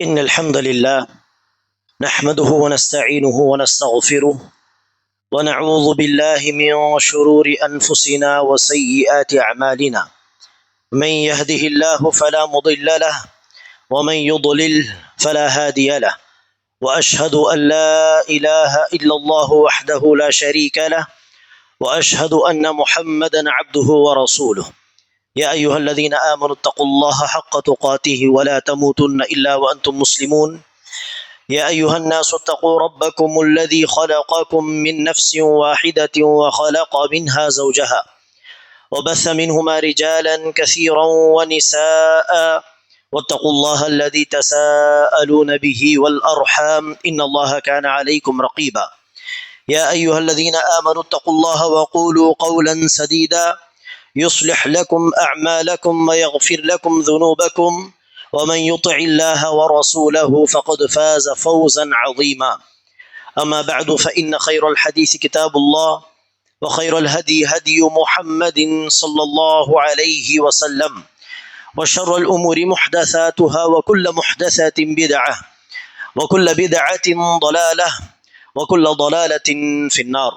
إن الحمد لله نحمده ونستعينه ونستغفره ونعوذ بالله من شرور أنفسنا وسيئات أعمالنا. من يهده الله فلا مضل له ومن يضلل فلا هادي له، وأشهد أن لا إله إلا الله وحده لا شريك له، وأشهد أن محمدا عبده ورسوله. يا أيها الذين آمنوا اتقوا الله حق تقاته ولا تموتن إلا وأنتم مسلمون. يا أيها الناس اتقوا ربكم الذي خلقكم من نفس واحدة وخلق منها زوجها وبث منهما رجالا كثيرا ونساء، واتقوا الله الذي تساءلون به والأرحام إن الله كان عليكم رقيبا. يا أيها الذين آمنوا اتقوا الله وقولوا قولا سديدا يصلح لكم أعمالكم ويغفر لكم ذنوبكم، ومن يطع الله ورسوله فقد فاز فوزا عظيما. أما بعد، فإن خير الحديث كتاب الله، وخير الهدي هدي محمد صلى الله عليه وسلم، وشر الأمور محدثاتها، وكل محدثة بدعة، وكل بدعة ضلالة، وكل ضلالة في النار.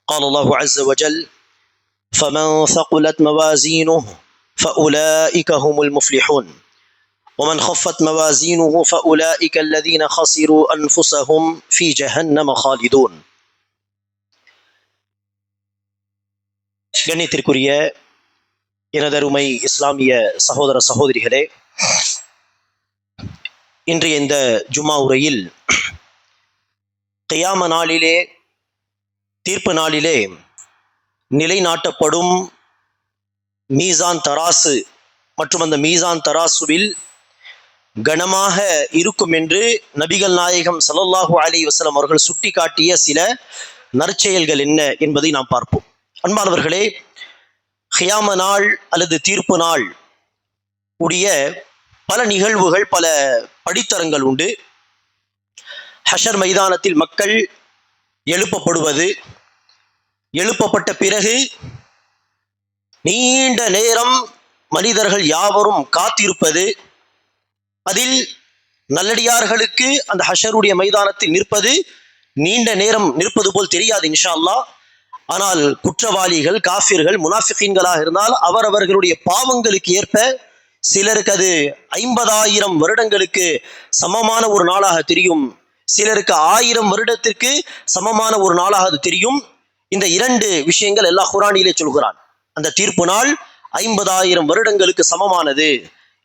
قال الله عز وجل: فمن ثقلت موازينه فأولئك هم المفلحون، ومن خفت موازينه فأولئك الذين خسروا أنفسهم في جهنم خالدون. கண்ணியத்திற்குரிய எனதருமை இஸ்லாமிய சகோதர சகோதரிகளே, இன்றைய இந்த ஜும்மா உரையில் கியாம நாளிலே, தீர்ப்பு நாளிலே நிலைநாட்டப்படும் மீசான் தராசு மற்றும் அந்த மீசான் தராசுவில் கனமாக இருக்கும் என்று நபிகள் நாயகம் ஸல்லல்லாஹு அலைஹி வஸல்லம் அவர்கள் சுட்டி காட்டிய சில நற்செயல்கள் என்ன என்பதை நாம் பார்ப்போம். அன்பானவர்களே, கியாம நாள் அல்லது தீர்ப்பு நாள் உடைய பல நிகழ்வுகள், பல படித்தரங்கள் உண்டு. ஹஷர் மைதானத்தில் மக்கள் எழுப்பப்படுவது, எழுப்பப்பட்ட பிறகு நீண்ட நேரம் மனிதர்கள் யாவரும் காத்திருப்பது, அதில் நல்லடியார்களுக்கு அந்த ஹஷருடைய மைதானத்தில் நிற்பது நீண்ட நேரம் நிற்பது போல் தெரியாது இன்ஷா அல்லாஹ். ஆனால் குற்றவாளிகள், காஃபிர்கள், முனாஃபிகீன்களாக இருந்தால் அவரவர்களுடைய பாவங்களுக்கு ஏற்ப சிலருக்கு அது 50,000 வருடங்களுக்கு சமமான ஒரு நாளாக தெரியும், சிலருக்கு 1000 வருடத்திற்கு சமமான ஒரு நாளாக அது தெரியும். இந்த இரண்டு விஷயங்கள் அல்லாஹ் குர்ஆனிலே சொல்கிறான். அந்த தீர்ப்பு நாள் 50,000 வருடங்களுக்கு சமமானது,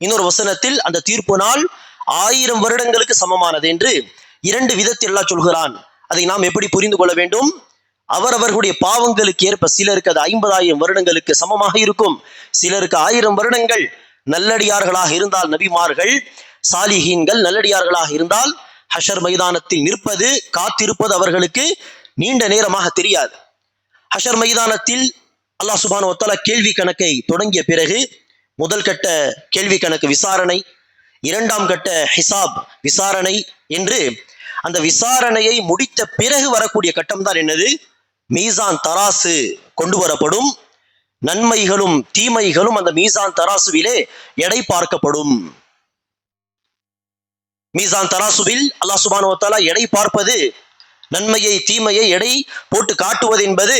இன்னொரு வசனத்தில் அந்த தீர்ப்பு நாள் 1000 வருடங்களுக்கு சமமானது என்று இரண்டு விதத்தில் அல்லாஹ் சொல்கிறான். அதை நாம் எப்படி புரிந்து கொள்ள வேண்டும்? அவரவர்களுடைய பாவங்களுக்கு ஏற்ப சிலருக்கு அது 50,000 வருடங்களுக்கு சமமாக இருக்கும், சிலருக்கு 1000 வருடங்கள். நல்லடியார்களாக இருந்தால், நபிமார்கள், சாலிஹீன்கள் நல்லடியார்களாக இருந்தால் ஹஷர் மைதானத்தில் நிற்பது, காத்திருப்பது அவர்களுக்கு நீண்ட நேரமாக தெரியாது. ஹஷர் மைதானத்தில் அல்லாஹ் சுப்ஹானஹு வ தஆலா கேள்வி கணக்கை தொடங்கிய பிறகு முதல் கட்ட கேள்வி கணக்கு விசாரணை, இரண்டாம் கட்ட ஹிசாப் விசாரணை என்று அந்த விசாரணையை முடித்த பிறகு வரக்கூடிய கட்டம் தான் என்னது? மீசான் தராசு கொண்டு வரப்படும். நன்மைகளும் தீமைகளும் அந்த மீசான் தராசுவிலே எடை பார்க்கப்படும். மீசான் தராசுவில் அல்லாஹ் சுப்ஹானஹு வ தஆலா எடை பார்ப்பது, நன்மையை தீமையை எடை போட்டு காட்டுவது என்பது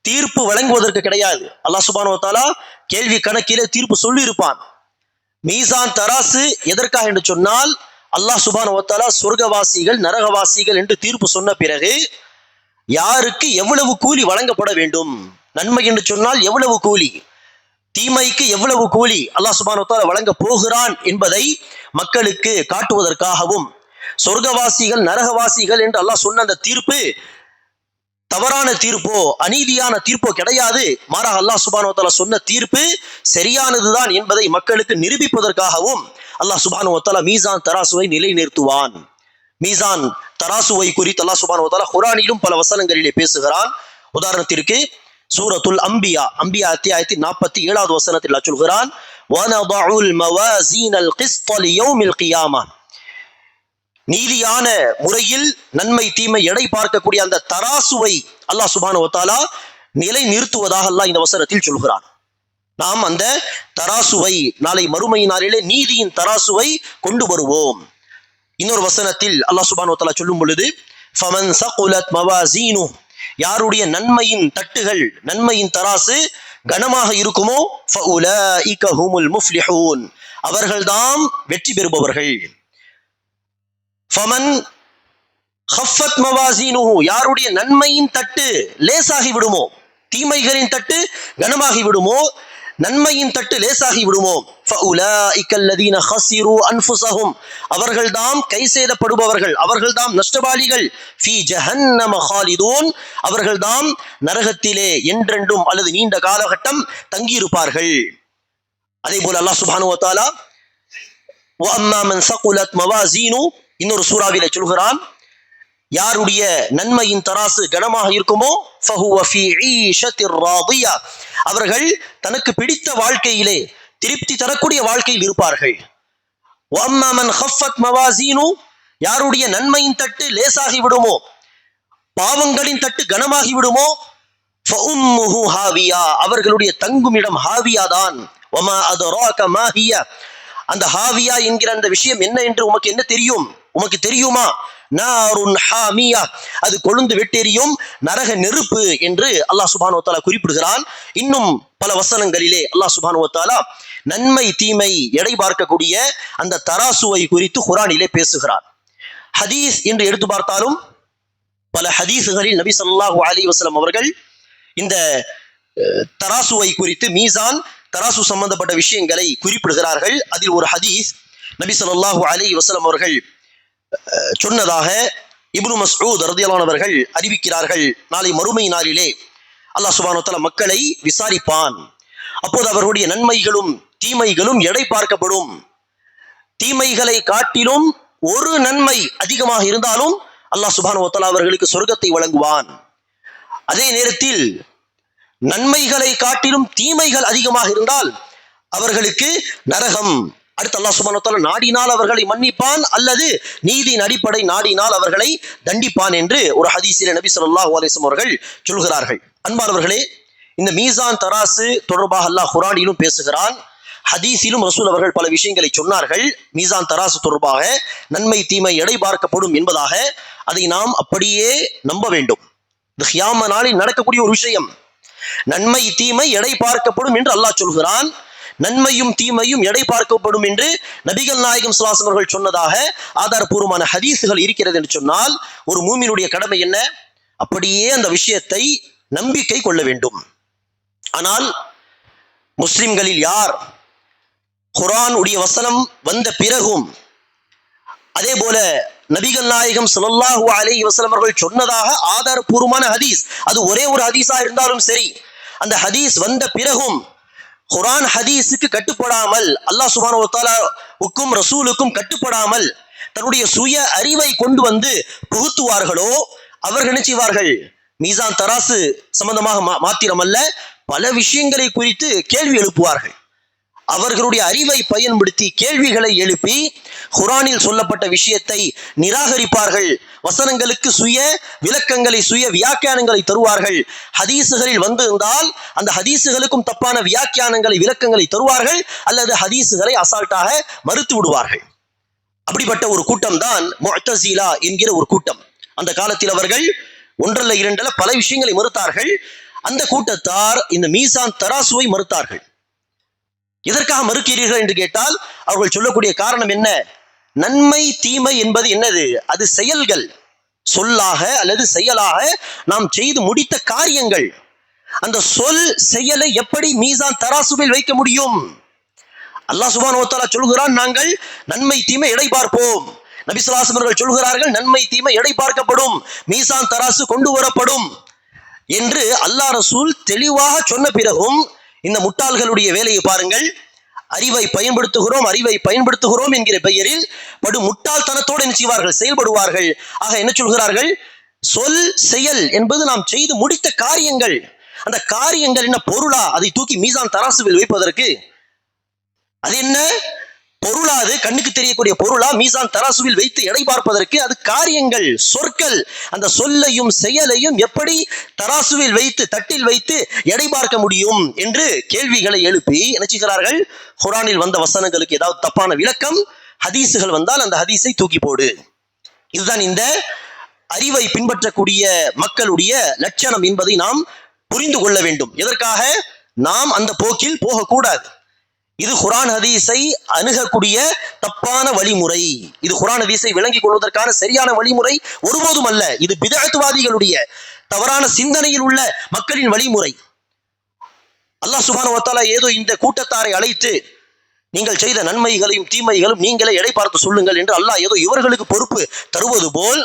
தீர்ப்பு வழங்குவதற்கு கிடையாது. அல்லாஹ் சுப்ஹானஹு வ தஆலா கேள்வி கணக்கிலே தீர்ப்பு சொல்லி இருப்பான். மீசான் தராசு எதற்காக என்று சொன்னால், அல்லாஹ் சுப்ஹானஹு வ தஆலா சொர்க்கவாசிகள் நரகவாசிகள் என்று தீர்ப்பு சொன்ன பிறகு யாருக்கு எவ்வளவு கூலி வழங்கப்பட வேண்டும், நன்மை என்று சொன்னால் எவ்வளவு கூலி, தீமைக்கு எவ்வளவு கூலி அல்லாஹ் சுப்ஹானஹு வ தஆலா வழங்க போகிறான் என்பதை மக்களுக்கு காட்டுவதற்காகவும், சொர்க்கவாசிகள் நரகவாசிகள் என்று அல்லாஹ் சொன்ன அந்த தீர்ப்பு தவறான தீர்ப்போ அநீதியான தீர்ப்போ கிடையாது, மாறாக அல்லாஹ் சுப்ஹானஹு வ தஆலா சொன்ன தீர்ப்பு சரியானதுதான் என்பதை மக்களுக்கு நிரூபிப்பதற்காகவும் அல்லாஹ் சுப்ஹானஹு வ தஆலா மீசான் தராசுவை நிலைநிறுத்துவான். மீசான் தராசுவை குறித்து அல்லாஹ் சுப்ஹானஹு வ தஆலா குர்ஆனிலும் பல வசனங்களிலே பேசுகிறான். உதாரணத்திற்கு சூரத்துல் அம்பியா அத்தியாயத்தின் 47வது வசனத்தில் அல்லாஹ் சொல்கிறான்: வனதஉல் மவாஸீனல் கிஸ்த லியௌமில் கியாமா. நீதியான முறையில் நன்மை தீமை எடை பார்க்கக்கூடிய அந்த தராசுவை அல்லாஹ் சுப்ஹானஹு வ தஆலா நிலை நிறுத்துவதாக அல்லாஹ் இந்த வசனத்தில் சொல்கிறான். நாம் அந்த தராசுவை நாளை மறுமை நாளிலே நீதியின் தராசுவை கொண்டு வருவோம். இன்னொரு வசனத்தில் அல்லாஹ் சுப்ஹானஹு வ தஆலா சொல்லும் பொழுது ஃபமன் ஸகுலத் மவாஸீனு, யாருடைய நன்மையின் தட்டுகள் நன்மையின் தராசு கனமாக இருக்குமோ ஃபஉலாயிக ஹுமுல் முஃப்லிஹூன், அவர்கள்தான் வெற்றி பெறுபவர்கள். ஃபமன் ஹஃபத் மவாஸீனுஹு, யாருடைய நன்மையின் தட்டு லேசாகி விடுமோ, தீமைகளின் தட்டு கனமாகி விடுமோ, நன்மையின் தட்டு லேசாகி விடுமோ, ஃபஉலாயிக அல்லதீன ஹஸிரு அன்ஃபுஸஹும், அவர்கள்தாம் கை சேதப்படுபவர்கள், அவர்கள்தாம் நஷ்டவாளிகள். ஃபீ ஜஹன்னம ஹாலிதூன், அவர்கள்தாம் நரகத்திலே என்றென்றும் அல்லது நீண்ட காலகட்டம் தங்கியிருப்பார்கள். அதே போல அல்லாஹ் சுப்ஹானஹு வ தஆலா வ அம்மா மன் ஸகுலத் மவாஸீனு, இன்னொரு சூராவிலே சொல்கிறான், யாருடைய நன்மையின் தராசு கனமாக இருக்குமோ ஃபஹுவ ஃபீ ஈஷத்திர் ராதியா, அவர்கள் தனக்கு பிடித்த வாழ்க்கையிலே திருப்தி தரக்கூடிய வாழ்க்கையில் இருப்பார்கள். வ அம்மா மன் ஹஃபத் மவாஸீனு, யாருடைய நன்மையின் தட்டு லேசாகி விடுமோ, பாவங்களின் தட்டு கனமாகி விடுமோ, ஃபஉம்முஹு ஹாவியா, அவர்களுடைய தங்கும் இடம் ஹாவியா தான். வமா அதராக மா ஹிய, அந்த ஹாவியா என்கிற அந்த விஷயம் என்ன என்று உமக்கு என்ன தெரியும், உமக்கு தெரியுமா? நாருன் ஹாமியா, அது கொழுந்து வெட்டெரியும் நரக நெருப்பு என்று அல்லாஹ் சுப்ஹானஹு வ தஆலா குறிப்பிடுகிறான். இன்னும் பல வசனங்களிலே அல்லாஹ் சுப்ஹானஹு வ தஆலா நன்மை தீமை எடை பார்க்கக்கூடிய அந்த தராசுவை குறித்து குர்ஆனிலே பேசுகிறார். ஹதீஸ் என்று எடுத்து பார்த்தாலும் பல ஹதீஸ்களில் நபி ஸல்லல்லாஹு அலைஹி வஸல்லம் அவர்கள் இந்த தராசுவை குறித்து, மீசான் தராசு சம்பந்தப்பட்ட விஷயங்களை குறிப்பிடுகிறார்கள். அதில் ஒரு ஹதீஸ் நபி ஸல்லல்லாஹு அலைஹி வஸல்லம் அவர்கள் சொன்னதாக இப்னு மஸ்ஊத் ரலியல்லாஹு அன்ஹு அவர்கள் அறிவிக்கிறார்கள். நாளை மறுமை நாளிலே அல்லாஹ் சுப்ஹானஹு வ தஆலா மக்களை விசாரிப்பான். அப்போது அவர்களுடைய நன்மைகளும் தீமைகளும் எடை பார்க்கப்படும். தீமைகளை காட்டிலும் ஒரு நன்மை அதிகமாக இருந்தாலும் அல்லாஹ் சுப்ஹானஹு வ தஆலா அவர்களுக்கு சொர்க்கத்தை வழங்குவான். அதே நேரத்தில் நன்மைகளை காட்டிலும் தீமைகள் அதிகமாக இருந்தால் அவர்களுக்கு நரகம். அடுத்து அல்லாஹ் சுப்ஹானஹு வ தஆலா நாடினால் அவர்களை மன்னிப்பான், அல்லது நீதியின் அடிப்படை நாடினால் அவர்களை தண்டிப்பான் என்று ஒரு ஹதீஸிலே நபி ஸல்லல்லாஹு அலைஹி வஸல்லம் அவர்கள் சொல்கிறார்கள். அன்பானவர்களே, இந்த மீசான் தராசு தொடர்பாக அல்லாஹ் குர்ஆனிலும் பேசுகிறான், ஹதீஸிலும் ரசூல் அவர்கள் பல விஷயங்களை சொன்னார்கள். மீசான் தராசு தொடர்பாக நன்மை தீமை எடை பார்க்கப்படும் என்பதாக அதை நாம் அப்படியே நம்ப வேண்டும். இது கியாம நாளில் நடக்கக்கூடிய ஒரு விஷயம். நன்மை தீமை எடை பார்க்கப்படும் என்று அல்லாஹ் சொல்கிறான். நன்மையும் தீமையும் எடை பார்க்கப்படும் என்று நபிகள் நாயகம் ஸல்லல்லாஹு அலைஹி வஸல்லம் அவர்கள் சொன்னதாக ஆதாரபூர்வமான ஹதீஸ்கள் இருக்கிறது என்று சொன்னால் ஒரு மூமினுடைய கடமை என்ன? அப்படியே அந்த விஷயத்தை நம்பிக்கை கொள்ள வேண்டும். ஆனால் முஸ்லிம்களில் யார் குர்ஆன் உடைய வசனம் வந்த பிறகும் அதே போல நபிகள் நாயகம் ஸல்லல்லாஹு அலைஹி வஸல்லம் அவர்கள் சொன்னதாக ஆதாரபூர்வமான ஹதீஸ், அது ஒரே ஒரு ஹதீஸா இருந்தாலும் சரி, அந்த ஹதீஸ் வந்த பிறகும் குர்ஆன் ஹதீஸுக்கு கட்டுப்படாமல், அல்லாஹ் சுப்ஹானஹு வ தஆலாவுக்கும் ரசூலுக்கும் கட்டுப்படாமல் தன்னுடைய சுய அறிவை கொண்டு வந்து புகுத்துவார்களோ அவர்கள் என்ன செய்வார்கள்? மீசான் தராசு சம்பந்தமாக மாத்திரமல்ல, பல விஷயங்களை குறித்து கேள்வி எழுப்புவார்கள். அவர்களுடைய அறிவை பயன்படுத்தி கேள்விகளை எழுப்பி குர்ஆனில் சொல்லப்பட்ட விஷயத்தை நிராகரிப்பார்கள். வசனங்களுக்கு சுய விளக்கங்களை, சுய வியாக்கியானங்களை தருவார்கள். ஹதீசுகளில் வந்திருந்தால் அந்த ஹதீசுகளுக்கும் தப்பான வியாக்கியானங்களை, விளக்கங்களை தருவார்கள், அல்லது ஹதீசுகளை அசால்ட்டாக மறுத்து விடுவார்கள். அப்படிப்பட்ட ஒரு கூட்டம் தான் முஅ்தஸிலா என்கிற ஒரு கூட்டம். அந்த காலத்தில் அவர்கள் ஒன்றல்ல இரண்டல்ல பல விஷயங்களை மறுத்தார்கள். அந்த கூட்டத்தார் இந்த மீசான் தராசுவை மறுத்தார்கள். எதற்காக மறுக்கிறீர்கள் என்று கேட்டால் அவர்கள் சொல்லக்கூடிய காரணம் என்ன? நன்மை தீமை என்பது என்னது? அது செயல்கள், சொல்லாக அல்லது செயலாக நாம் செய்து முடித்த காரியங்கள். அந்த சொல் செயலை எப்படி மீசான் தராசுவில் வைக்க முடியும்? அல்லாஹ் சுப்ஹானஹு வ தஆலா சொல்கிறான், நாங்கள் நன்மை தீமை எடை பார்ப்போம். நபி ஸல்லல்லாஹு அலைஹி வஸல்லம் அவர்கள் சொல்கிறார்கள், நன்மை தீமை எடை பார்க்கப்படும், மீசான் தராசு கொண்டு வரப்படும் என்று அல்லாஹ் ரசூல் தெளிவாக சொன்ன பிறகும் இந்த முட்டாள்களுடைய வேலையை பாருங்கள். அறிவை பயன்படுத்துகிறோம் என்கிற பெயரில் படு முட்டாள்தனத்தோடு என்ன செய்வார்கள்? செயல்படுவார்கள். ஆக என்ன சொல்கிறார்கள்? சொல் செயல் என்பது நாம் செய்து முடித்த காரியங்கள். அந்த காரியங்கள் என்ன பொருளா? அதை தூக்கி மீசான் தராசுவில் வைப்பதற்கு அது என்ன? பொருளாது கண்ணுக்கு தெரியக்கூடிய பொருளா மீசான் தராசுவில் வைத்து எடை பார்ப்பதற்கு அது காரியங்கள், சொற்கள், அந்த சொல்லையும் செயலையும் எப்படி தராசுவில் வைத்து தட்டில் வைத்து எடை பார்க்க முடியும் என்று கேள்விகளை எழுப்பி நினைச்சுகிறார்கள். குர்ஆனில் வந்த வசனங்களுக்கு ஏதாவது தப்பான விளக்கம், ஹதீசுகள் வந்தால் அந்த ஹதீஸை தூக்கி போடு. இதுதான் இந்த அறிவை பின்பற்றக்கூடிய மக்களுடைய லட்சணம் என்பதை நாம் புரிந்து கொள்ள வேண்டும். எதற்காக? நாம் அந்த போக்கில் போகக்கூடாது. இது குர்ஆன் ஹதீஸை அணுகக்கூடிய தப்பான வழிமுறை. இது குர்ஆன் ஹதீஸை விளங்கிக் கொள்வதற்கான சரியான வழிமுறை ஒருபோதும் அல்ல. இது பிதஅத்வாதிகளுடைய தவறான சிந்தனையில் உள்ள மக்களின் வழிமுறை. அல்லாஹ் சுப்ஹானஹு வ தஆலா ஏதோ இந்த கூட்டத்தாரை அழைத்து நீங்கள் செய்த நன்மைகளையும் தீமைகளும் நீங்களே எடை பார்த்து சொல்லுங்கள் என்று அல்லாஹ் ஏதோ இவர்களுக்கு பொறுப்பு தருவது போல்,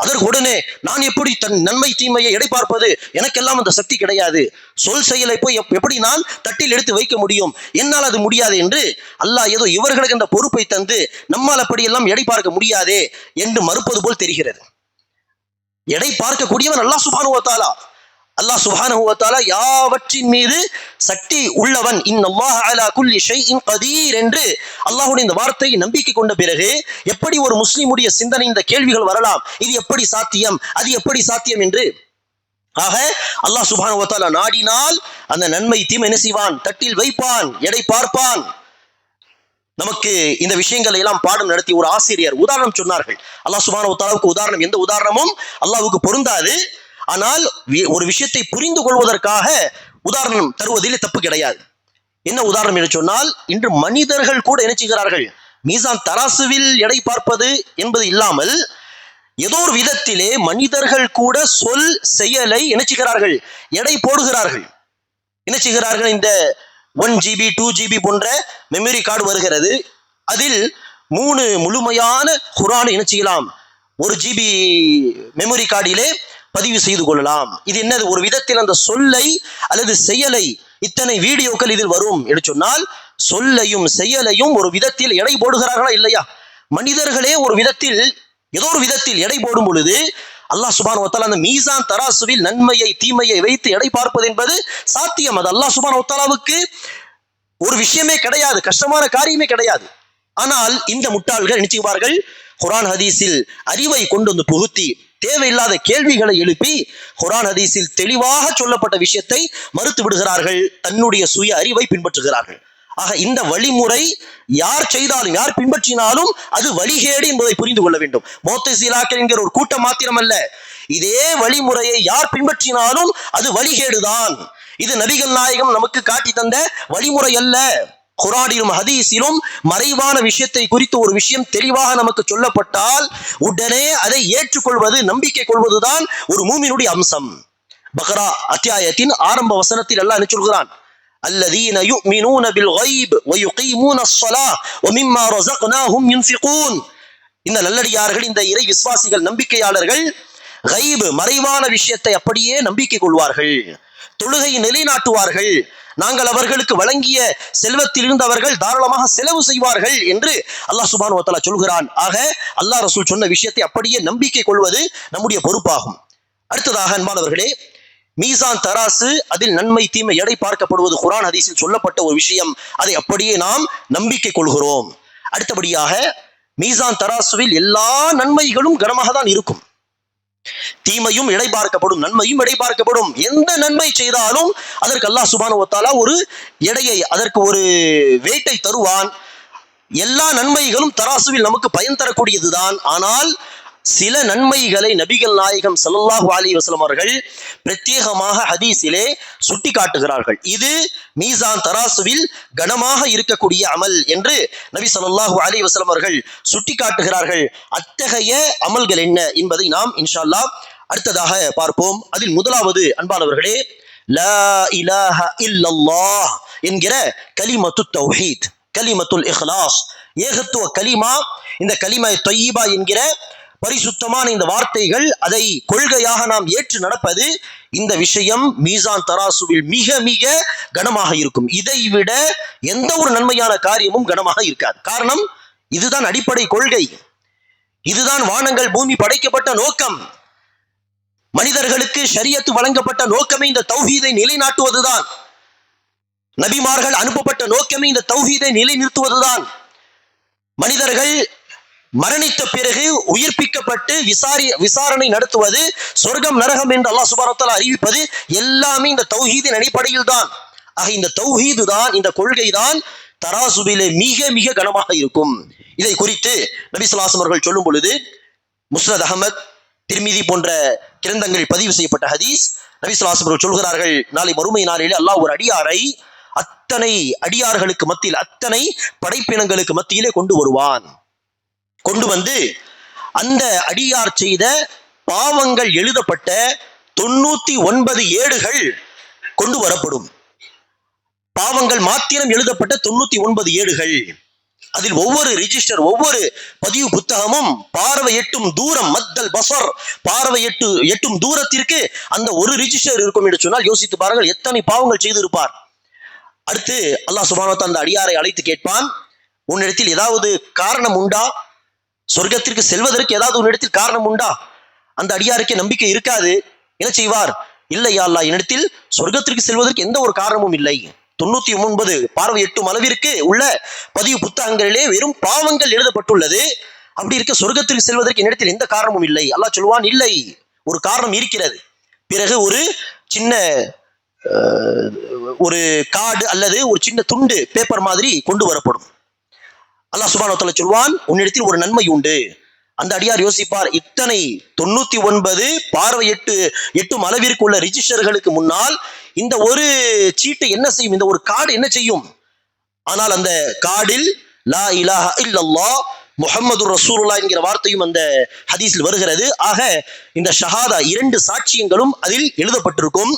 அதற்கு உடனே நான் எப்படி தன் நன்மை தீமையை எடை பார்ப்பது, எனக்கெல்லாம் அந்த சக்தி கிடையாது, சொல் செயலை போய் எப்படி நான் தட்டில் எடுத்து வைக்க முடியும், என்னால் அது முடியாது என்று அல்லாஹ் ஏதோ இவர்களுக்கு அந்த பொறுப்பை தந்து நம்மால் அப்படியெல்லாம் எடை பார்க்க முடியாதே என்று மறுப்பது போல் தெரிகிறது. எடை பார்க்கக்கூடியவன் அல்லாஹ் சுப்ஹானஹு வ தஆலா. அல்லாஹ் சுப்ஹானஹு வ தஆலா யாவற்றின் மீது சக்தி உள்ளவன். இன்னல்லாஹ அலா குல்லி ஷைஇன் கதீர் என்று அல்லாஹ்வுடைய இந்த வார்த்தையை நம்பிக்கை கொண்ட பிறகு எப்படி ஒரு முஸ்லிமுடைய சிந்தனை இந்த கேள்விகள் வரலாம்? இது எப்படி சாத்தியம், அது எப்படி சாத்தியம் என்று. ஆக அல்லாஹ் சுப்ஹானஹு வ தஆலா நாடினால் அந்த நன்மை தீமை என்ன செய்வான்? தட்டில் வைப்பான், எடை பார்ப்பான். நமக்கு இந்த விஷயங்களை எல்லாம் பாடம் நடத்தி ஒரு ஆசிரியர் உதாரணம் சொன்னார்கள். அல்லாஹ் சுப்ஹானஹு வ தஆலாவுக்கு உதாரணம் எந்த உதாரணமும் அல்லாஹ்வுக்கு பொருந்தாது. ஆனால் ஒரு விஷயத்தை புரிந்து கொள்வதற்காக உதாரணம் தருவதில் தப்பு கிடையாது. என்ன உதாரணம் என்று சொன்னால், இன்று மனிதர்கள் கூட என்ன செய்கிறார்கள்? மீசான் தராசுவில் எடை பார்ப்பது என்பது இல்லாமல் ஏதோ ஒரு விதத்திலே மனிதர்கள் கூட சொல் செயலை என்ன செய்கிறார்கள்? எடை போடுகிறார்கள். என்ன செய்கிறார்கள்? இந்த 1GB 2GB போன்ற மெமரி கார்டு வருகிறது. அதில் 3 முழுமையான குர்ஆனை என்ன செய்யலாம்? 1GB மெமரி கார்டிலே பதிவு செய்து கொள்ளலாம். இது என்னது? ஒரு விதத்தில் அந்த சொல்லை அல்லது செயலை, இத்தனை வீடியோக்கள் இதில் வரும் என்று சொன்னால் சொல்லையும் செயலையும் ஒரு விதத்தில் எடை போடுகிறார்களா இல்லையா? மனிதர்களே ஒரு விதத்தில் ஏதோ ஒரு விதத்தில் எடை போடும் பொழுது அல்லாஹ் சுப்ஹானஹு வ தஆலா அந்த மீசான் தராசுவில் நன்மையை தீமையை வைத்து எடை பார்ப்பது என்பது சாத்தியம். அது அல்லாஹ் சுப்ஹானஹு வ தஆலாவுக்கு ஒரு விஷயமே கிடையாது, கஷ்டமான காரியமே கிடையாது. ஆனால் இந்த முட்டாள்கள் என்ன செய்வார்கள்? குர்ஆன் ஹதீஸில் அறிவை கொண்டு வந்து புகுத்தி தேவையில்லாத கேள்விகளை எழுப்பி குர்ஆன் ஹதீஸில் தெளிவாக சொல்லப்பட்ட விஷயத்தை மறுத்து விடுகிறார்கள். தன்னுடைய சுய அறிவை பின்பற்றுகிறார்கள். ஆக இந்த வழிமுறை யார் செய்தாலும் யார் பின்பற்றினாலும் அது வழிகேடு என்பதை புரிந்து கொள்ள வேண்டும். முஅத்தஸிலாக்கள் என்கிற ஒரு கூட்டம் மாத்திரம் அல்ல, இதே வழிமுறையை யார் பின்பற்றினாலும் அது வழிகேடுதான். இது நபிகள் நாயகம் நமக்கு காட்டி தந்த வழிமுறை அல்ல. குர்ஆனிலும் ஹதீஸிலும் மறைவான விஷயத்தை குறித்து ஒரு விஷயம் தெளிவாக நமக்கு சொல்லப்பட்டால் உடனே அதை ஏற்றுக்கொள்வது, நம்பிக்கை கொள்வதுதான் ஒரு மூமினுடைய அம்சம். பக்ரா அத்தியாயத்தின் ஆரம்ப வசனத்தில் அல்லாஹ் என்ன சொல்கிறான்? அல்லதீன யுமினூன பில் கைப் வ யுகீமூன ஸ்ஸலாஹ் வ மிம்மா ரஸக்னாஹும் யுன்ஃபிகூன். இந்த நல்லடியார்கள், இந்த இறை விசுவாசிகள், நம்பிக்கையாளர்கள் கைப் மறைவான விஷயத்தை அப்படியே நம்பிக்கை கொள்வார்கள், தொழுகையை நிலைநாட்டுவார்கள், நாங்கள் அவர்களுக்கு வழங்கிய செல்வத்தில் இருந்து அவர்கள் தாராளமாக செலவு செய்வார்கள் என்று அல்லாஹ் சுப்ஹானஹு வ தஆலா சொல்கிறான். ஆக அல்லாஹ் ரசூல் சொன்ன விஷயத்தை அப்படியே நம்பிக்கை கொள்வது நம்முடைய பொறுப்பாகும். அடுத்ததாக அன்பானவர்களே, மீசான் தராசு, அதில் நன்மை தீமை எடை பார்க்கப்படுவது குர்ஆன் ஹதீஸில் சொல்லப்பட்ட ஒரு விஷயம். அதை அப்படியே நாம் நம்பிக்கை கொள்கிறோம். அடுத்தபடியாக மீசான் தராசுவில் எல்லா நன்மைகளும் கனமாக தான் இருக்கும். தீமையும் எடை பார்க்கப்படும், நன்மையும் எடை பார்க்கப்படும். எந்த நன்மை செய்தாலும் அதற்கு அல்லாஹ் சுப்ஹானஹு வ தஆலா ஒரு எடையை, அதற்கு ஒரு வெயிட்டை தருவான். எல்லா நன்மைகளும் தராசுவில் நமக்கு பயன் தரக்கூடியதுதான். ஆனால் சில நன்மைகளை நபிகள் நாயகம் ஸல்லல்லாஹு அலைஹி வஸல்லம் அவர்கள் பிரத்யேகமாக ஹதீஸிலே சுட்டி காட்டுகிறார்கள். இது மீசான் தராசுவில் கனமாக இருக்கக்கூடிய அமல் என்று நபி ஸல்லல்லாஹு அலைஹி வஸல்லம் அவர்கள் சுட்டி காட்டுகிறார்கள். அத்தகைய அமல்கள் என்ன என்பதை நாம் இன்ஷா அல்லாஹ் அடுத்ததாக பார்ப்போம். அதில் முதலாவது அன்பானவர்களே, லா இலாஹ இல்லல்லாஹ் என்கிற கலிமத்து தௌஹீத், கலிமத்துல் இஹ்லாஸ், ஏகத்துவ கலிமா. இந்த கலிமா தொய்யிபா என்கிற பரிசுத்தமான இந்த வார்த்தைகள், அதை கொள்கையாக நாம் ஏற்று நடப்பது, இந்த விஷயம் மீசான் தராசுவில் மிக மிக கனமாக இருக்கும். இதை விட எந்த ஒரு நன்மையான காரியமும் கனமாக இருக்காது. காரணம், இதுதான் அடிப்படை கொள்கை, இதுதான் வானங்கள் பூமி படைக்கப்பட்ட நோக்கம். மனிதர்களுக்கு ஷரியத்து வழங்கப்பட்ட நோக்கமே இந்த தௌஹீதை நிலைநாட்டுவதுதான். நபிமார்கள் அனுப்பப்பட்ட நோக்கமே இந்த தௌஹீதை நிலைநிறுத்துவதுதான். மனிதர்கள் மரணித்த பிறகு உயிர்ப்பிக்கப்பட்டு விசாரணை நடத்துவது, சொர்க்கம் நரகம் என்று அல்லாஹ் சுப்ஹானஹு வ தஆலா அறிவிப்பது எல்லாமே இந்த தௌஹீதின் அடிப்படையில் தான். ஆக இந்த தௌஹீது தான், இந்த கொள்கை தான் தராசுபிலே மிக மிக கனமாக இருக்கும். இதை குறித்து நபி ஸல்லல்லாஹு அலைஹி வஸல்லம் அவர்கள் சொல்லும் பொழுது, முஸ்னத் அஹ்மத், திர்மிதி போன்ற கிரந்தங்களில் பதிவு செய்யப்பட்ட ஹதீஸ், நபி ஸல்லல்லாஹு அலைஹி வஸல்லம் அவர்கள் சொல்கிறார்கள், நாளை மறுமை நாளிலே அல்லாஹ் ஒரு அடியாரை அத்தனை அடியார்களுக்கு மத்தியில், அத்தனை படைப்பினங்களுக்கு மத்தியிலே கொண்டு வருவான். கொண்டு வந்து அந்த அடியார் செய்த பாவங்கள் எழுதப்பட்ட 99 ஏடுகள் கொண்டு வரப்படும். பாவங்கள் மாத்திரம் எழுதப்பட்ட 99 ஏடுகள். அதில் ஒவ்வொரு ரிஜிஸ்டர், ஒவ்வொரு பதிவு புத்தகமும் பார்வை எட்டும் தூரம், மத்தல் பசர், பார்வை எட்டும் தூரத்திற்கு அந்த ஒரு ரிஜிஸ்டர் இருக்கும் என்று சொன்னால் யோசித்து பாருங்கள் எத்தனை பாவங்கள் செய்து இருப்பார். அடுத்து அல்லாஹ் சுப்ஹானஹு வ தஆலா அந்த அடியாரை அழைத்து கேட்பான், உன்னிடத்தில் ஏதாவது காரணம் உண்டா? சொர்க்கத்திற்கு செல்வதற்கு ஏதாவது உன்னிடத்தில் காரணம் உண்டா? அந்த அடியாருக்கே நம்பிக்கை இருக்காது. என்ன செய்வார்? இல்லை யா அல்லாஹ், என்னிடத்தில் சொர்க்கத்திற்கு செல்வதற்கு எந்த ஒரு காரணமும் இல்லை. 99 பார்வை எட்டும் அளவிற்கு உள்ள பதிவு புத்தகங்களிலே வெறும் பாவங்கள் எழுதப்பட்டுள்ளது. அப்படி இருக்க சொர்க்கத்திற்கு செல்வதற்கு என்னிடத்தில் எந்த காரணமும் இல்லை. அல்லாஹ் சொல்வான், இல்லை, ஒரு காரணம் இருக்கிறது. பிறகு ஒரு சின்ன ஒரு கார்டு அல்லது ஒரு சின்ன துண்டு பேப்பர் மாதிரி கொண்டு வரப்படும். அல்லாஹ் சுப்ஹானஹு வ தஆலா சொல்வான், உன்னிடத்தில் ஒரு நன்மை உண்டு. அந்த அடியார் யோசிப்பார், இத்தனை 99 பார்வை எட்டும் அளவிற்கு உள்ள ரிஜிஸ்டர்களுக்கு முன்னால் இந்த ஒரு சீட்டை என்ன செய்யும், இந்த ஒரு கார்டு என்ன செய்யும்? ஆனால் அந்த கார்டில் லா இலாஹா இல்லல்லாஹ் முஹம்மதுர் ரசூலுல்லாஹ் என்கிற வார்த்தையும் அந்த ஹதீஸில் வருகிறது. ஆக இந்த ஷஹாதா, 2 சாட்சியங்களும் அதில் எழுதப்பட்டிருக்கும்.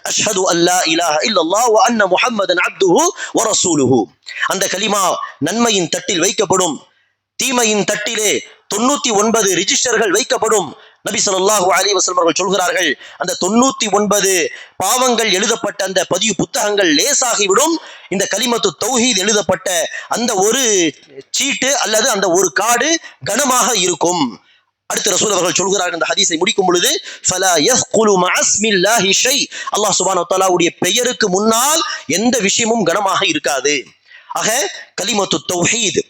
அஷ்ஹது அல்லா இலாஹா இல்லல்லாஹ் வ அன்ன முஹம்மதன் அப்துஹு வ ரசூலுஹு. அந்த கலிமா நன்மையின் தட்டில் வைக்கப்படும், தீமையின் தட்டிலே 99 ரிஜிஸ்டர்கள் வைக்கப்படும். நபி ஸல்லல்லாஹு அலைஹி வஸல்லம் அவர்கள் சொல்கிறார்கள், அந்த 99 பாவங்கள் எழுதப்பட்ட அந்த பதிவு புத்தகங்கள் லேசாகிவிடும். இந்த கலிமத்து தௌஹீத் எழுதப்பட்ட அந்த ஒரு சீட்டு அல்லது அந்த ஒரு கார்டு கனமாக இருக்கும். அடுத்து ரசூல் அவர்கள் சொல்கிறார்கள், இந்த ஹதீஸை முடிக்கும் பொழுது, ஃபலா யஸ்குலு மஅஸ்மில்லாஹி ஷை, அல்லாஹ் சுப்ஹானஹு வ தஆலாவுடைய பெயருக்கு முன்னால் எந்த விஷயமும் கனமாக இருக்காது. ஆக கலிமத்து தௌஹீத்,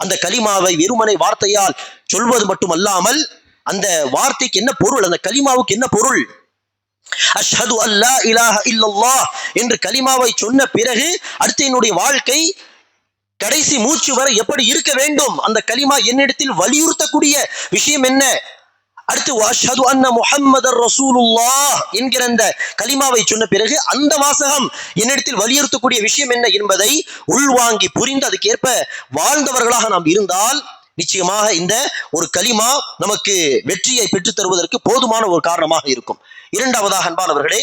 அந்த கலிமாவை வெறுமனை வார்த்தையால் சொல்வது மட்டுமல்லாமல் அந்த வார்த்தைக்கு என்ன பொருள், அந்த கலிமாவுக்கு என்ன பொருள்? அஷ்ஹது அல்லா இலாஹா இல்லல்லாஹ் என்று கலிமாவை சொன்ன பிறகு அடுத்து என்னுடைய வாழ்க்கை கடைசி மூச்சு வரை எப்படி இருக்க வேண்டும், அந்த கலிமா என்னிடத்தில் வலியுறுத்தக்கூடிய விஷயம் என்ன? அடுத்து அஷ்ஹது அன்ன முஹம்மதர் ரசூலுல்லாஹ் என்கிற அந்த கலிமாவை சொன்ன பிறகு அந்த வாசகம் என்னிடத்தில் வலியுறுத்தக்கூடிய விஷயம் என்ன என்பதை உள்வாங்கி புரிந்து அதுக்கேற்ப வாழ்ந்தவர்களாக நாம் இருந்தால் நிச்சயமாக இந்த ஒரு கலிமா நமக்கு வெற்றியை பெற்றுத் தருவதற்கு போதுமான ஒரு காரணமாக இருக்கும். இரண்டாவதாக அன்பானவர்களே,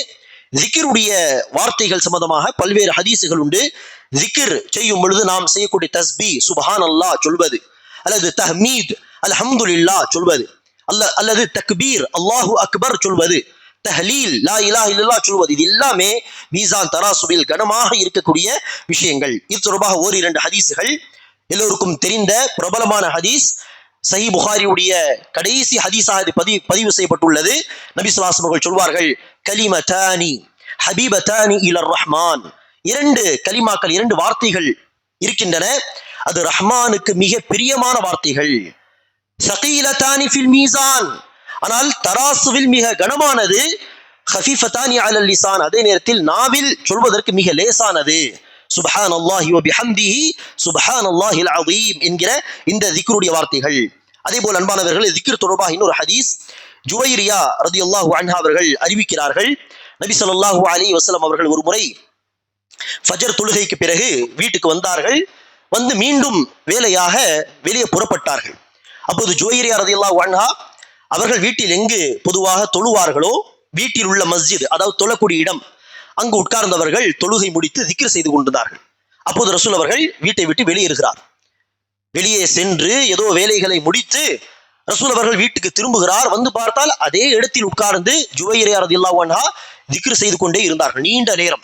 ஜிக்ருடைய வார்த்தைகள் சம்பந்தமாக பல்வேறு ஹதீசுகள் உண்டு. ஜிக்ர் செய்யும் பொழுது நாம் செய்யக்கூடிய தஸ்பீ சுப்ஹானல்லாஹ் சொல்வது, அல்லது தஹ்மீத் அல்ஹம்துலில்லாஹ் சொல்வது, அல்லது தக்பீர் அல்லாஹு அக்பர் சொல்வது, தஹ்லீல் லா இலாஹா இல்லல்லாஹ் சொல்வது, இது எல்லாமே மீசான் தராசுபில் கனமாக இருக்கக்கூடிய விஷயங்கள். இது தொடர்பாக ஓரிரண்டு ஹதீசுகள். எல்லோருக்கும் தெரிந்த பிரபலமான ஹதீஸ், சஹீஹ் புகாரியுடைய கடைசி ஹதீஸாக இது பதிவு செய்யப்பட்டுள்ளது. நபி ஸல்லல்லாஹு அலைஹி வஸல்லம் சொல்வார்கள், கலிமதானி ஹபீபதானி இலர் ரஹ்மான், 2 கலிமாக்கள், 2 வார்த்தைகள் இருக்கின்றன, அது ரஹ்மானுக்கு மிக பிரியமான வார்த்தைகள். ஸகீலதானி ஃபில் மீசான், ஆனால் தராசுவில் மிக கனமானது. ஹஃபீஃபதானி அலல் லிசான், அதே நேரத்தில் நாவில் சொல்வதற்கு மிக லேசானது. சுப்ஹானல்லாஹி வ பிஹம்திஹி சுப்ஹானல்லாஹில் அஸீம் என்கிற இந்த திக்ருடைய வார்த்தைகள். அதே போல் அன்பானவர்களே, திக்ர் தொடர்பாக இன்னொரு ஹதீஸ் ஜுவைரியா ரலியல்லாஹு அன்ஹா அவர்கள் அறிவிக்கிறார்கள், நபி ஸல்லல்லாஹு அலைஹி வஸல்லம் அவர்கள் ஒரு முறை ஃபஜர் தொழுகைக்கு பிறகு வீட்டுக்கு வந்தார்கள். வந்து மீண்டும் வேலையாக வெளியே புறப்பட்டார்கள். அப்போது ஜுவைரியா ரலியல்லாஹு அன்ஹா அவர்கள் வீட்டில் எங்கு பொதுவாக தொழுவார்களோ வீட்டில் உள்ள மஸ்ஜித், அதாவது தொழக்கூடிய இடம், அங்கு உட்கார்ந்தவர்கள் தொழுகை முடித்து திக்ர் செய்து கொண்டிருந்தார்கள். அப்போது ரசூல் அவர்கள் வீட்டை விட்டு வெளியேறுகிறார். வெளியே சென்று ஏதோ வேலைகளை முடித்து ரசூல் அவர்கள் வீட்டுக்கு திரும்புகிறார். வந்து பார்த்தால் அதே இடத்தில் உட்கார்ந்து ஜுவைரியா ரலியல்லாஹு அன்ஹா திக்ர் செய்து கொண்டே இருந்தார்கள் நீண்ட நேரம்.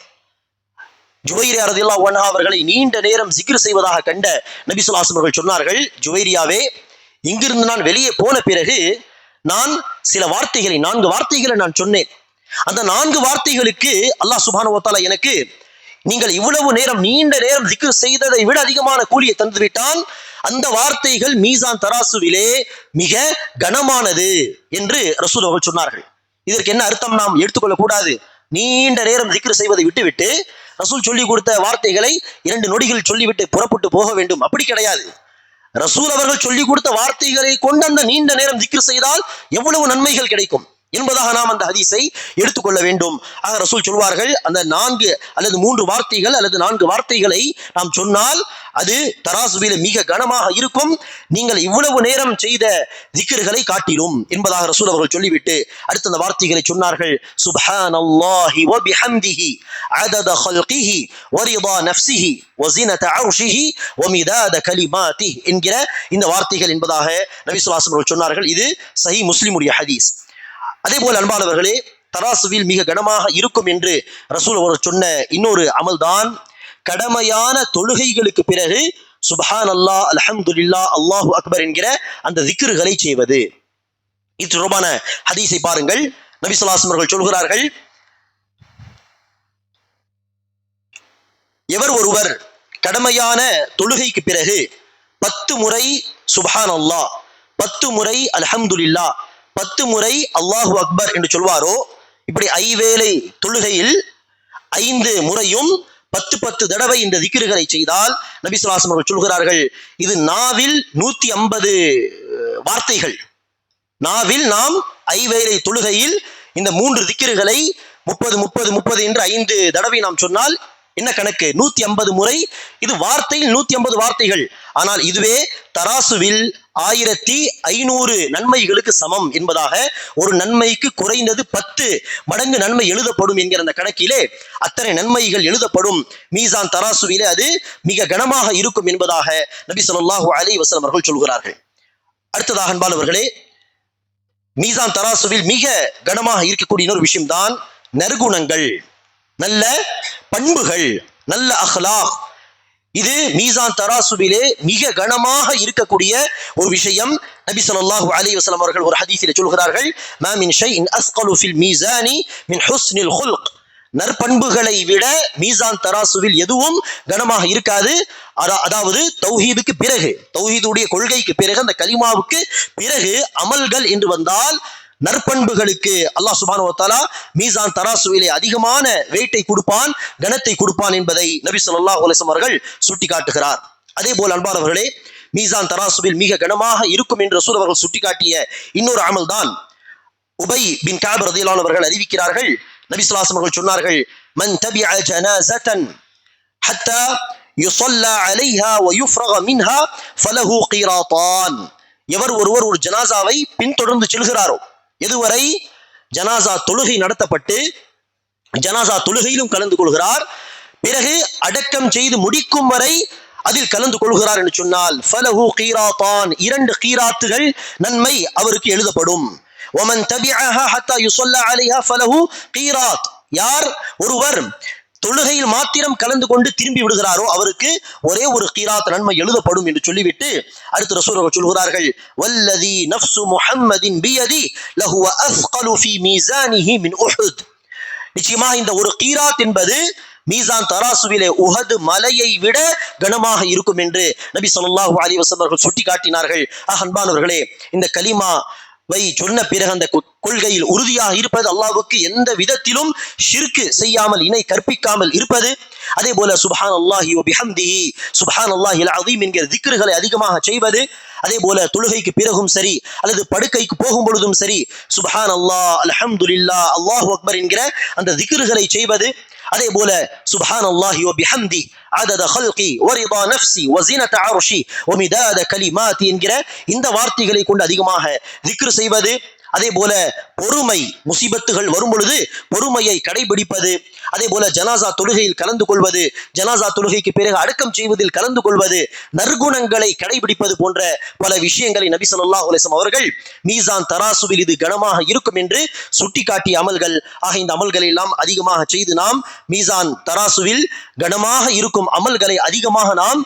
ஜுவைரியா ரலியல்லாஹு அன்ஹா அவர்களை நீண்ட நேரம் திக்ர் செய்வதாக கண்ட நபி ஸல்லல்லாஹு அலைஹி வஸல்லம் அவர்கள் சொன்னார்கள், ஜுவைரியாவே, இங்கிருந்து நான் வெளியே போன பிறகு நான் சில வார்த்தைகளை, 4 வார்த்தைகளை நான் சொன்னேன். அந்த 4 வார்த்தைகளுக்கு அல்லாஹ் சுப்ஹானஹு வ தஆலா எனக்கு நீங்கள் இவ்வளவு நேரம் நீண்ட நேரம் திக்ர் செய்ததை விட அதிகமான கூலியை தந்துவிட்டால் அந்த வார்த்தைகள் மீசான் தராசுவிலே மிக கனமானது என்று ரசூல் அவர்கள் சொன்னார்கள். இதற்கு என்ன அர்த்தம் நாம் எடுத்துக்கொள்ளக் கூடாது. நீண்ட நேரம் திக்ர் செய்வதை விட்டுவிட்டு ரசூல் சொல்லி கொடுத்த வார்த்தைகளை 2 நொடிகள் சொல்லிவிட்டு புறப்பட்டு போக வேண்டும், அப்படி கிடையாது. ரசூல் அவர்கள் சொல்லிக் கொடுத்த வார்த்தைகளை கொண்டு அந்த நீண்ட நேரம் திக்ர் செய்தால் எவ்வளவு நன்மைகள் கிடைக்கும் என்பதாக நாம் அந்த ஹதீஸை எடுத்துக்கொள்ள வேண்டும். ஆக ரசூல் சொல்வார்கள், அந்த 4 அல்லது 3 வார்த்தைகள் அல்லது 4 வார்த்தைகளை நாம் சொன்னால் அது தராசுவில மிக கனமாக இருக்கும், நீங்கள் இவ்வளவு நேரம் செய்த திக்ர்களை காட்டிலும் என்பதாக ரசூல் அவர்கள் சொல்லிவிட்டு அடுத்த அந்த வார்த்தைகளை சொன்னார்கள். சுப்ஹானல்லாஹி வ பிஹம்திஹி அதத கல்கிஹி வ ரிதா நஃப்ஸிஹி வ ஸினத அர்ஷிஹி வ மிதாத கலிமாத்திஹி என்கிற இந்த வார்த்தைகள் என்பதாக நபி ஸல்லல்லாஹு அலைஹி வஸல்லம் சொன்னார்கள். இது சஹீஹ் முஸ்லிமுடைய ஹதீஸ். அதே போல அன்பானவர்களே, தராசுவில் மிக கனமாக இருக்கும் என்று ரசூல் அவர்கள் சொன்ன இன்னொரு அமல்தான் கடமையான தொழுகைகளுக்கு பிறகு சுப்ஹானல்லாஹ், அல்ஹம்துலில்லாஹ், அல்லாஹு அக்பர் என்கிற அந்த திக்ருகளை செய்வது. இது தொடர்பான ஹதீஸை பாருங்கள். நபி ஸல்லல்லாஹு அலைஹி வஸல்லம் அவர்கள் சொல்கிறார்கள், எவர் ஒருவர் கடமையான தொழுகைக்கு பிறகு 10 முறை சுப்ஹானல்லாஹ், 10 முறை அல்ஹம்துலில்லாஹ், 10 முறை அல்லாஹு அக்பர் என்று சொல்வாரோ, இப்படி ஐவேளை தொழுகையில் 5 முறையும் 10 தடவை இந்த திக்ருகளை செய்தால் நபி ஸல்லல்லாஹு அலைஹி வஸல்லம் சொல்கிறார்கள், இது நாவில் 150 வார்த்தைகள். நாவில் நாம் ஐவேளை தொழுகையில் இந்த 3 திக்ருகளை 30 என்று 5 தடவை நாம் சொன்னால் என்ன கணக்கு? 150 முறை. இது வார்த்தையில் 150 வார்த்தைகள். ஆனால் இதுவே தராசுவில் 1500 நன்மைகளுக்கு சமம் என்பதாக, ஒரு நன்மைக்கு குறைந்தது 10 மடங்கு நன்மை எழுதப்படும் என்கிற அந்த கணக்கிலே அத்தனை நன்மைகள் எழுதப்படும். மீசான் தராசுவிலே அது மிக கனமாக இருக்கும் என்பதாக நபி ஸல்லல்லாஹு அலைஹி வஸல்லம் அவர்கள் சொல்கிறார்கள். அடுத்ததாக அன்பானவர்களே, மீசான் தராசுவில் மிக கனமாக இருக்கக்கூடிய இன்னொரு விஷயம்தான் நற்குணங்கள், நல்ல பண்புகள், நல்ல அஹ்லாக். இது மீசான் தராசுவிலே மிக கனமாக இருக்கக்கூடிய ஒரு விஷயம். நபி ஸல்லல்லாஹு அலைஹி வஸல்லம் அவர்கள் ஒரு ஹதீஸிலே சொல்கிறார்கள், மா மின் ஷைஇன் அஸ்கலு ஃபில் மீசானி மின் ஹுஸ்னில் குல்க். நற்பண்புகளை விட மீசான் தராசுவில் எதுவும் கனமாக இருக்காது. அதாவது தௌஹீதுக்கு பிறகு, தௌஹீதுடைய கொள்கைக்கு பிறகு, அந்த கலிமாவுக்கு பிறகு அமல்கள் என்று வந்தால் நற்பண்புகளுக்கு அல்லாஹ் சுப்ஹானஹு வ தஆலா மீசான் தராசுவிலே அதிகமான வெயிட்டை கொடுப்பான், கனத்தை கொடுப்பான் என்பதை நபி ஸல்லல்லாஹு அலைஹி வஸல்லம் அவர்கள் சுட்டிக்காட்டுகிறார். அதே போல் அன்பானவர்களே, மீசான் தராசுவில் மிக கனமாக இருக்கும் என்று ரசூல் அவர்கள் சுட்டிக்காட்டிய இன்னொரு அமல் தான் உபை பின் கஅப் ரலியல்லாஹு அன்ஹு அவர்கள் அறிவிக்கிறார்கள். நபி ஸல்லல்லாஹு அலைஹி வஸல்லம் அவர்கள் சொன்னார்கள், மன் தபிஅ ஜனாஸத்தன் ஹத்தா யுஸல்லா அலைஹா வ யுஃப்ரக மின்ஹா ஃபலஹு கீராத்தான். எவர் ஒருவர் ஒரு ஜனாசாவை பின்தொடர்ந்து செல்கிறாரோ, எதுவரை ஜனாசா தொழுகை நடத்தப்பட்டு ஜனாசா தொழுகையிலும் கலந்து கொள்கிறார், பிறகு அடக்கம் செய்து முடிக்கும் வரை அதில் கலந்து கொள்கிறார் என்று சொன்னால் ஃபலஹு கீராத்தான், 2 கீராத்துகள் நன்மை அவருக்கு எழுதப்படும். வமன் தபிஅஹா ஹத்தா யுஸல்லா அலைஹா ஃபலஹு கீராத். யார் ஒருவர் தொழுகையில் மாத்திரம் கலந்து கொண்டு திரும்பி விடுகிறாரோ அவருக்கு ஒரே ஒரு கீராத் நன்மை எழுதப்படும் என்று சொல்லிவிட்டு அடுத்து ரசூல் அவர்கள் சொல்கிறார்கள், வல்லதி நஃப்சு முஹம்மதின் பியதி லஹுவ அஸ்கலு ஃபீ மீசானிஹி மின் உஹுத். நிச்சயமாக இந்த ஒரு கீராத் என்பது மீசான் தராசுவிலே உஹது மலையை விட கனமாக இருக்கும் என்று நபி ஸல்லல்லாஹு அலைஹி வஸல்லம் அவர்கள் சுட்டிக்காட்டினார்கள். அன்பானவர்களே, இந்த கலிமா சொன்ன பிறகு அந்த கொள்கையில் உறுதியாக இருப்பது, அல்லாஹ்வுக்கு எந்த விதத்திலும் ஷிர்க் செய்யாமல் இணை கற்பிக்காமல் இருப்பது, அதே போல சுப்ஹானல்லாஹி வ பிஹம்திஹி சுப்ஹானல்லாஹில் அஸீம் என்கிற திக்ருகளை அதிகமாக செய்வது, அதே போல தொழுகைக்கு பிறகும் சரி அல்லது படுக்கைக்கு போகும் பொழுதும் சரி சுப்ஹானல்லாஹ், அல்ஹம்துலில்லாஹ், அல்லாஹு அக்பர் என்கிற அந்த திக்ருகளை செய்வது, அதே போல சுப்ஹானல்லாஹி வ பிஹம்தி அதத கல்கி வ ரிதா நஃப்ஸி வ ஸினத அர்ஷி வ மிதாத கலிமாத்தி என்கிற இந்த வார்த்தைகளை கொண்டு அதிகமாக திக்ர் செய்வது, அதே போல பொறுமை, முசீபத்துகள் வரும் பொழுது பொறுமையை கடைபிடிப்பது, அதே போல ஜனாசா தொழுகையில் கலந்து கொள்வது, ஜனாசா தொழுகைக்கு பிறகு அடக்கம் செய்வதில் கலந்து கொள்வது, நற்குணங்களை கடைபிடிப்பது போன்ற பல விஷயங்களை நபி ஸல்லல்லாஹு அலைஹி வஸல்லம் அவர்கள் மீசான் தராசுவில் இது கனமாக இருக்கும் என்று சுட்டிக்காட்டிய அமல்கள். ஆக இந்த அமல்களை எல்லாம் அதிகமாக செய்து நாம் மீசான் தராசுவில் கனமாக இருக்கும் அமல்களை அதிகமாக நாம்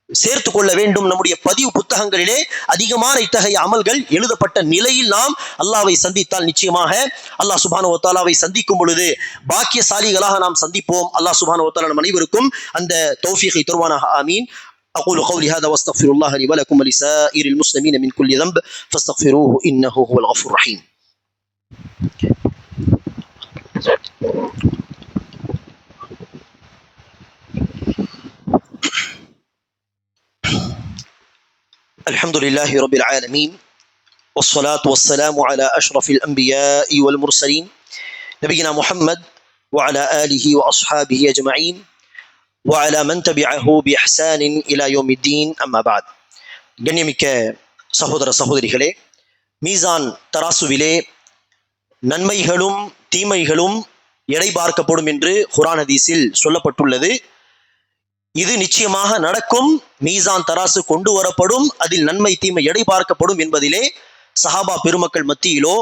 சேர்த்து கொள்ள வேண்டும். நம்முடைய பதிவு புத்தகங்களிலே அதிகமான இத்தகைய அமல்கள் எழுதப்பட்ட நிலையில் நாம் அல்லாஹ்வை சந்தித்தால் நிச்சயமாக அல்லாஹ் சுப்ஹானஹு வ தஆலாவை சந்திக்கும் பொழுது பாக்கியசாலிகளாக நாம் சந்திப்போம். அல்லாஹ் சுப்ஹானஹு வ தஆலா நம் அனைவருக்கும் அந்த தௌஃபீகை தருவானாக. ஆமீன். أقول قولي هذا واستغفر الله لي ولكم ولسائر المسلمين من كل ذنب فاستغفروه إنه هو الغفور الرحيم. الحمد لله رب العالمين والصلاة والسلام على أشرف الأنبياء والمرسلين نبينا محمد وعلى آله وأصحابه أجمعين وعلى من تبعه بإحسان إلى يوم الدين أما بعد. கண்ணியமிக்க சகோதர சகோதரிகளே, மீசான் தராசுவிலே நன்மைகளும் தீமைகளும் எடை பார்க்கப்படும் என்று குர்ஆன் ஹதீஸில் சொல்லப்பட்டுள்ளது. இது நிச்சயமாக நடக்கும். மீசான் தராசு கொண்டு வரப்படும், அதில் நன்மை தீமை எடை பார்க்கப்படும் என்பதிலே சஹாபா பெருமக்கள் மத்தியிலோ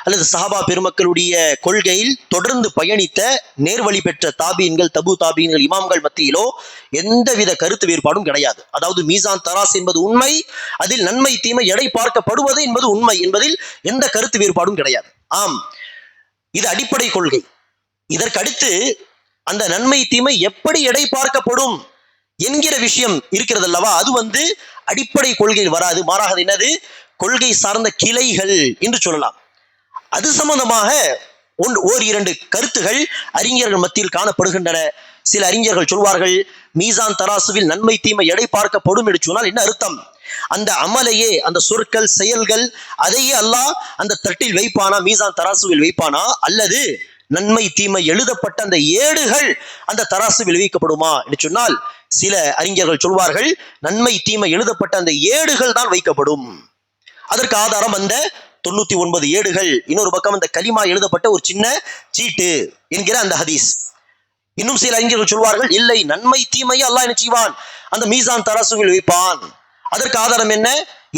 அல்லது சஹாபா பெருமக்களுடைய கொள்கையில் தொடர்ந்து பயணித்த நேர்வழி பெற்ற தாபீன்கள், தபு தாபீன்கள், இமாம்கள் மத்தியிலோ எந்தவித கருத்து வேறுபாடும் கிடையாது. அதாவது மீசான் தராஸ் என்பது உண்மை, அதில் நன்மை தீமை எடை பார்க்கப்படுவது என்பது உண்மை என்பதில் எந்த கருத்து வேறுபாடும் கிடையாது. ஆம், இது அடிப்படை கொள்கை. இதற்கடுத்து அந்த நன்மை தீமை எப்படி எடை பார்க்கப்படும் என்கிற விஷயம் இருக்கிறது அல்லவா, அது அடிப்படை கொள்கையில் வராது. மாறாக என்னது, கொள்கை சார்ந்த கிளைகள் என்று சொல்லலாம். அது சம்பந்தமாக ஓர் இரண்டு கருத்துகள் அறிஞர்கள் மத்தியில் காணப்படுகின்றன. சில அறிஞர்கள் சொல்வார்கள், மீசான் தராசுவில் நன்மை தீமை எடை பார்க்கப்படும் என்று சொன்னால் என்ன அர்த்தம்? அந்த அமலையே, அந்த சொற்கள் செயல்கள் அதையே அல்லாஹ் அந்த தட்டில் வைப்பானா, மீசான் தராசுவில் வைப்பானா, அல்லது நன்மை தீமை எழுதப்பட்ட அந்த ஏடுகள் அந்த தராசுவில் வைக்கப்படுமா என்று சொன்னால் சில அறிஞர்கள் சொல்வார்கள், நன்மை தீமை எழுதப்பட்ட அந்த ஏடுகள் தான் வைக்கப்படும். அதற்கு ஆதாரம் அந்த 99 ஏடுகள், இன்னொரு பக்கம் அந்த கலிமா எழுதப்பட்ட ஒரு சின்ன சீட்டு என்கிற அந்த ஹதீஸ். இன்னும் சில அறிஞர்கள் சொல்வார்கள், இல்லை, நன்மை தீமையை அல்லாஹ் என்ன செய்வான், அந்த மீசான் தராசுவில் வைப்பான். அதற்கு ஆதாரம் என்ன?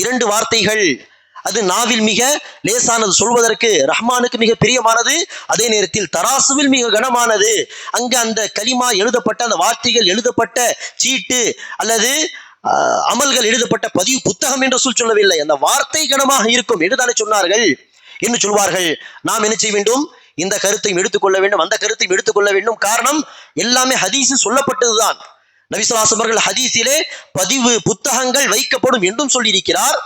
2 வார்த்தைகள். அது நாவில் மிக லேசானது, சொல்வதற்கு ரஹ்மானுக்கு மிக பிரியமானது, அதே நேரத்தில் தராசுவில் மிக கனமானது. அங்க அந்த கலிமா எழுதப்பட்ட அந்த வார்த்தைகள் எழுதப்பட்ட சீட்டு அல்லது அமல்கள் எழுதப்பட்ட பதிவு புத்தகம் என்று சொல்லவில்லை, அந்த வார்த்தை கனமாக இருக்கும் என்றுதானே சொன்னார்கள் என்று சொல்வார்கள். நாம் என்ன செய்ய வேண்டும்? இந்த கருத்தையும் எடுத்துக்கொள்ள வேண்டும், அந்த கருத்தையும் எடுத்துக்கொள்ள வேண்டும். காரணம், எல்லாமே ஹதீஸில் சொல்லப்பட்டதுதான். நபி ஸல்லல்லாஹு அலைஹி வஸல்லம் அவர்கள் ஹதீஸிலே பதிவு புத்தகங்கள் வைக்கப்படும் என்றும் சொல்லியிருக்கிறார்.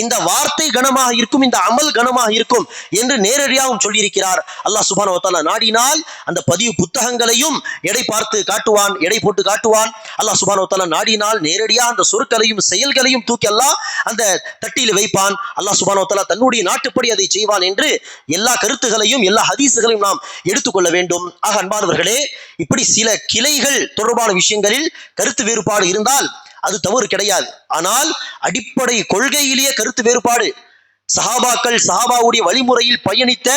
இந்த வார்த்தை கனமாக இருக்கும், இந்த அமல் கனமாக இருக்கும் என்று நேரடியாகவும் சொல்லியிருக்கிறார். அல்லாஹ் சுப்ஹானஹு வ தஆலா நாடினால் அந்த பதிவு புத்தகங்களையும் எடை பார்த்து காட்டுவான், எடை போட்டு காட்டுவான். அல்லாஹ் சுப்ஹானஹு வ தஆலா நாடினால் நேரடியாக அந்த சொற்களையும் செயல்களையும் தூக்கி அல்லாஹ் அந்த தட்டில் வைப்பான். அல்லாஹ் சுப்ஹானஹு வ தஆலா தன்னுடைய நாட்டுப்படி அதை செய்வான் என்று எல்லா கருத்துகளையும் எல்லா ஹதீஸுகளையும் நாம் எடுத்துக்கொள்ள வேண்டும். ஆக அன்பானவர்களே, இப்படி சில கிளைகள் தொடர்பான விஷயங்களில் கருத்து வேறுபாடு இருந்தால் அது தவறு கிடையாது. ஆனால் அடிப்படை கொள்கையிலேயே கருத்து வேறுபாடு, சஹாபாக்கள் சஹாபாவுடைய வழிமுறையில் பயணித்த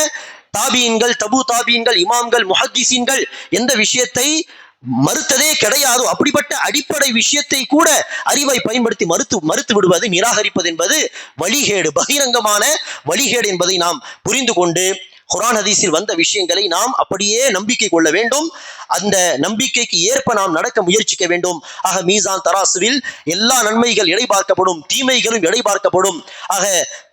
தாபீன்கள், தபு தாபீன்கள், இமாம்கள், முஹத்திஸீன்கள் எந்த விஷயத்தை மறுத்ததே கிடையாதோ அப்படிப்பட்ட அடிப்படை விஷயத்தை கூட அறிவை பயன்படுத்தி மறுத்து விடுவது, நிராகரிப்பது என்பது வழிகேடு, பகிரங்கமான வழிகேடு என்பதை நாம் புரிந்து கொண்டு குர்ஆன் ஹதீஸில் வந்த விஷயங்களை நாம் அப்படியே நம்பிக்கை கொள்ள வேண்டும். அந்த நம்பிக்கைக்கு ஏற்ப நாம் நடக்க முயற்சிக்க வேண்டும். ஆக மீசான் தராசுவில் எல்லா நன்மைகள் எடை பார்க்கப்படும், தீமைகளும் எடை பார்க்கப்படும். ஆக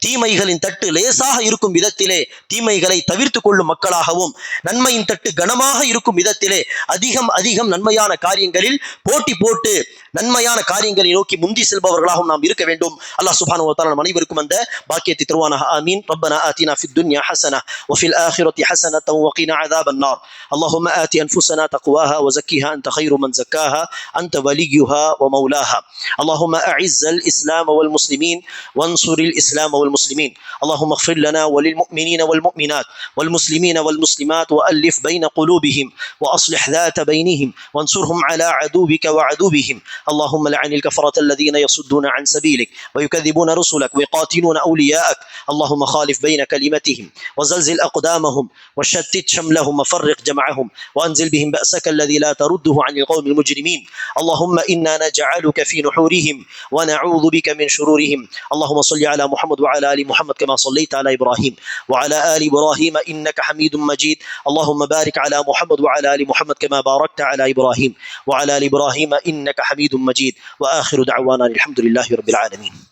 தீமைகளின் தட்டு லேசாக இருக்கும் விதத்திலே தீமைகளை தவிர்த்து கொள்ளும் மக்களாகவும், நன்மையின் தட்டு கனமாக இருக்கும் விதத்திலே அதிகம் அதிகம் நன்மையான காரியங்களில் போட்டி போட்டு நன்மையான காரியங்களை நோக்கி முந்தி செல்பவர்களாகவும் நாம் இருக்க வேண்டும். அல்லாஹ் சுப்ஹானஹு வ தஆலா நம் அனைவருக்கும் அந்த பாக்கியத்தை தருவானாக. ஆமீன். ரப்பனா ஆத்தினா ஃபித் துன்யா ஹஸனா வ ஃபில் ஆখিরাতি ஹஸனத்தன் வ கினா அஸாபன் நார். அல்லாஹும்ம ஆதி அன்ஃபுஸனா தக்வாஹா வ ஸக்கிஹா அன்த கைரு மன் ஸக்காஹா அன்த வலியுஹா வ மௌலாஹா. அல்லாஹும்ம அஇஸ்ஸல் இஸ்லாம் வல் முஸ்லிமீன் வன்சுரில் இஸ்லாம் வல் முஸ்லிமீன். அல்லாஹும்ம اغفر لنا وللمؤمنين والمؤمنات والمسلمين والمسلمات وألف بين قلوبهم وأصلح ذات بينهم وانصرهم على عدوك وعدوهم. اللهم لعن الكفرة الذين يصدون عن سبيلك ويكذبون رسلك ويقاتلون أولياءك. اللهم خالف بين كلمتهم وزلزل أقدامهم أقدامهم وشتت شملهم وفرق جمعهم وأنزل بهم بأسك الذي لا ترده عن القوم المجرمين. اللهم إنا نجعلك في نحورهم ونعوذ بك من شرورهم. اللهم صل على محمد وعلى آل محمد كما صليت على إبراهيم وعلى آل إبراهيم إنك حميد مجيد. اللهم بارك على محمد وعلى آل محمد كما باركت على إبراهيم وعلى آل إبراهيم إنك حميد مجيد. وآخر دعوانا الحمد لله رب العالمين.